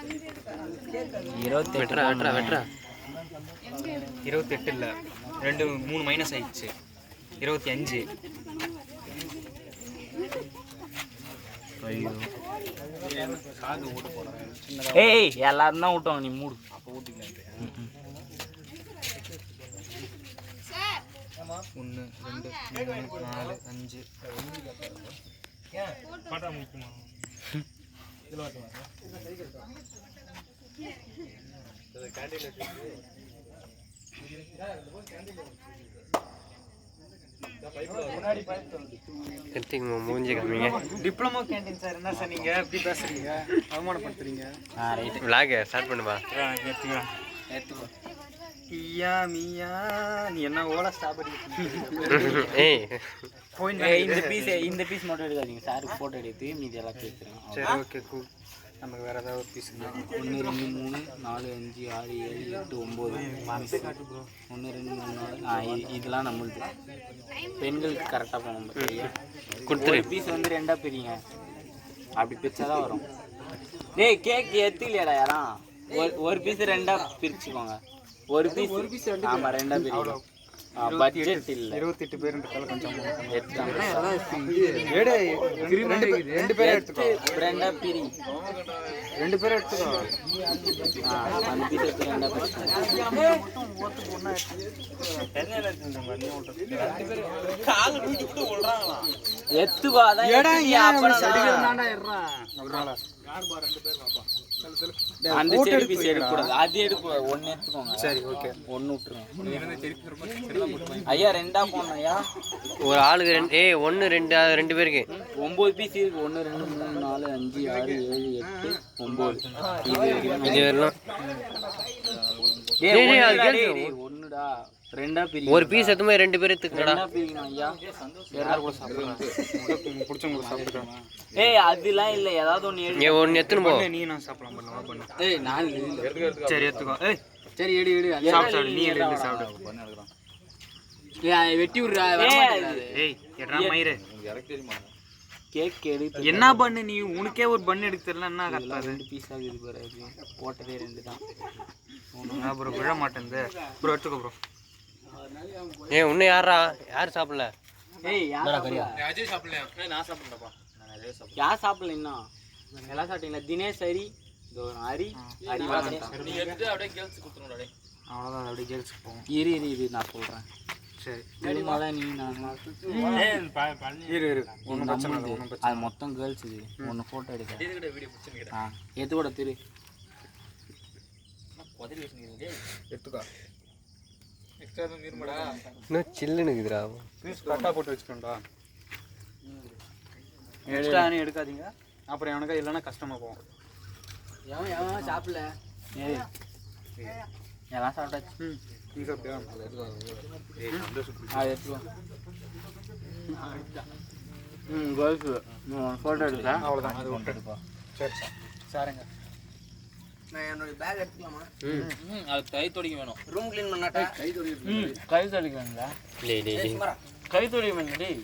28 இல்லை 2 3 மைனஸ் ஆயிடுச்சு 25. ஐயோ ஏய் எல்லாரும் தான் விட்டோம் நீ மூடு. அப்போ ஊட்டிக்கலாம். 1 2 3 4 5 மூஞ்சி காமிங்க. Diploma canteen sir. என்ன சார் நீங்கள் எப்படி பேசுறீங்க? அவமானப்படுத்துறீங்க. விளாக் ஸ்டார்ட் பண்ணுப்பா. ஏற்றுக்கோ. ஐயா மியா நீ என்ன ஓலா ஸ்டாபரி. ஏய் இந்த பீஸ் மட்டும் எடுக்காதீங்க. சாருக்கு ஃபோட்டோ எடுத்து மீதி எல்லாம் கேட்குறேன். சரி ஓகே கூல். நமக்கு வேறு ஏதாவது ஒரு பீஸ் 1 2 3 4 5 6 7 8 9 1 2 3 4 இதெல்லாம் நம்மளுது. பெண்களுக்கு கரெக்டாக போகணும். கொடுத்துரு. பீஸ் வந்து 2ஆக பிரிங்க. அப்படி பிரிச்சாதான் வரும். டேய் கேக் எத்திலையாடா யாரும்? ஒரு பீஸ் 2ஆக பிரிச்சுக்கோங்க. ஒரு பீஸ் ஆமாம் 2ஆக பிரிக்கணும். பட்ஜெட் இல்லை. 28 பேருன்றதால கொஞ்சம் எடுத்துட்டாங்க. 2 பேரை எடுத்துக்கோ. 2ஆக பிரி. 2 பேரை எடுத்துக்கோ. அந்த பீஸ் எடுத்து 2ஆக பிரிச்சுக்கோங்க. எத்துக்கோ. அதான் அந்த செடி பீஸ் எடுக்கக்கூடாது. அது எடுக்க 1 எடுத்துக்கோங்க. சரி ஓகே 1 விட்டுருங்க. ஐயா 2ஆ போடணும் ஐயா. ஒரு ஆளுக்கு 1 2 பேருக்கு 9 பீஸ் இருக்கு. 1 2 3 4 5 6 7 8 9 இது வரலாம். ஒண்ணுடா 2ஆ பிரி. ஒரு பீஸ் எதுவுமே 2 பேர் எடுத்துக்கடா. 2ஆ பிரிக்கணும் ஐயா. எல்லாரும் கூட சாப்பிடுறாங்க. பிடிச்சவங்க சாப்பிடுறாங்க. ஏய் அதெல்லாம் இல்லை. ஏதாவது ஒன்று நீ ஒன்று எத்துன்னு போ. நீ நான் சாப்பிடலாம் பண்ணுவா பண்ணு. ஏய் நான் சரி எடுத்துக்கோ. ஏய் சரி எடு சாப்பிடு. நீ எடுத்து சாப்பிடு. ஏய் வெட்டி விடுறா. ஏய் எட்ரா மயிரு. கேக் எடுத்து என்ன பண்ணு நீ? உனக்கே ஒரு பண்ணு எடுத்து தரல. என்ன கத்தாது? 2 பீஸ் ஆகுது பாரு. போட்டதே 2 தான். ப்ரோ விழ மாட்டேங்குது. ப்ரோ எடுத்துக்கோ ப்ரோ. இன்னும் யார் சாப்பிடல? ஏய் அஜய் சாப்பிடலையா? நான் சாப்பிடலப்பா. யார் சாப்பிடல இன்னும்? எல்லாம் சாப்பிட்டீங்களா? தினேஷ் ஹரி ஹரி நீ எடுத்து அப்படியே கேர்ள்ஸ் கொடுத்துறோம். அப்படியே அவ்வளோதான். அப்படியே கேர்ள்ஸ்க்கு போவோம். இரு நான் சொல்கிறேன். சரி திருமலை நீ நான் இரு ஒன்றும் பிரச்சனை இல்லை. ஒன்றும் பிரச்சனை. அது மொத்தம் கேர்ள்ஸ். இது ஒன்று ஃபோட்டோ எடுக்க. எது கூட திரு எடுத்துக்கோ. இன்னும் சில்லுன்னு இருக்குதுடா. பீஸ் கரெக்டாக போட்டு வச்சுக்கோண்டா. எக்ஸ்ட்ரா எடுக்காதீங்க. அப்புறம் எனக்கு இல்லைன்னா கஷ்டமாக போகும். எவன் சாப்பிடல? எல்லாம் சாப்பிட்டாச்சு. நீ சாப்பிட்டியா? அது எடுத்துக்கோ. கேர்ள்ஸு ஃபோட்டோ எடுத்தா அவ்வளோதான். அது ஒன்று எடுப்பா. சரி சாருங்க. நான் என்னோட பேக் எடுத்துக்கலாமா? அது கை துடைக்க வேணும். Room clean பண்ணாட்டா? கை துடைக்க வேணுங்களா? கை துடைக்க வேணும். டேய்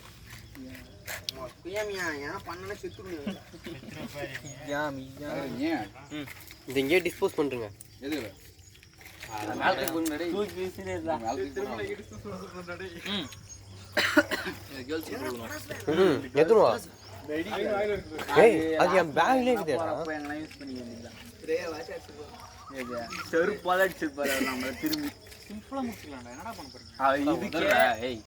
குயாமியா ஏன் பண்ணனா செத்துடுங்க. இது இங்கே டிஸ்போஸ் பண்ணுறங்க. எது அதனால குண்டடே தூக்கி வீசிரேடா. எதுவா? ஏய் அது என் பேக்ல இருக்குடா. அப்ப எங்கலாம் யூஸ் பண்ணி வந்தீங்களா? ஸ்ப்ரே வாஷ் அடிச்சு செருப்பால அடிச்சு பாரு. நம்ம திரும்பி சிம்பிளா முடிச்சலாம்டா. என்னடா பண்ண போறீங்க? இதுக்கு ஏய்